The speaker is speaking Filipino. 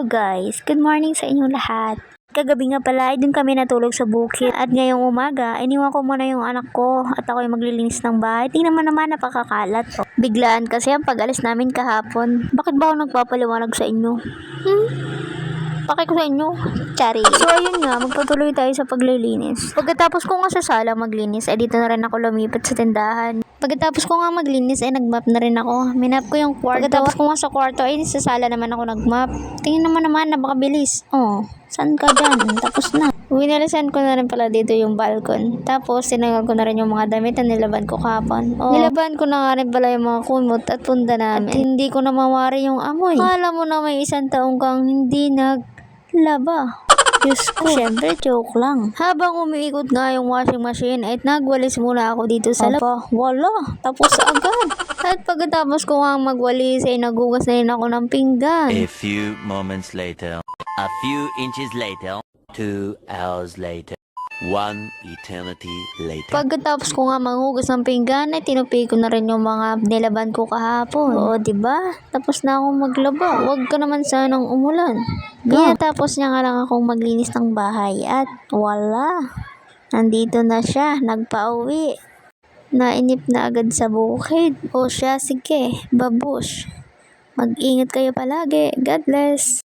Hello guys, good morning sa inyong lahat. Kagabi nga pala ay dun kami natulog sa bukid at ngayong umaga iniwan ko muna yung anak ko at ako ay maglilinis ng bahay. Tingnan mo naman napakakalat. Biglaan kasi ang pag-alis namin kahapon. Bakit ba ako nagpapaliwanag sa inyo? Bakit ko sa inyo? Chari. So ayun nga, magpatuloy tayo sa paglilinis. Pagkatapos ko nga sa sala maglinis, ay dito na rin ako lumipat sa tindahan. Pagkatapos ko nga maglinis, ay nagmap na rin ako. Minap ko yung kwarto. Pagkatapos ko nga sa kwarto, ay sa sala naman ako nagmap. Tingin naman napakabilis. Oh, saan ka dyan? Tapos na. Winalisan ko na rin pala dito yung balkon. Tapos, tinanggal ko na rin yung mga damit na nilaban ko kahapon. Oh, nilaban ko na nga rin pala yung mga kumot at punda namin. At hindi ko na mawari yung amoy. Akala mo na may isang taong kang hindi naglaba. Diyos ko. Siyempre, joke lang. Habang umiikot nga yung washing machine, ay nagwalis muna ako dito sa laba. Wala. Tapos agad. At pagkatapos ko nga magwalis, ay nagugas na rin ako ng pinggan. A few moments later. A few inches later. 2 hours later. 1 eternity later. Pagkatapos ko nga manghugas ng pinggan, ay tinupi ko na rin yung mga nilaban ko kahapon. Oo, diba? Tapos na akong maglaba. Huwag ka naman sanang umulan. Kaya tapos niya nga lang akong maglinis ng bahay at wala. Nandito na siya, nagpa-uwi. Nainip na agad sa bukid. O siya, sige, babush. Mag-ingat kayo palagi. God bless.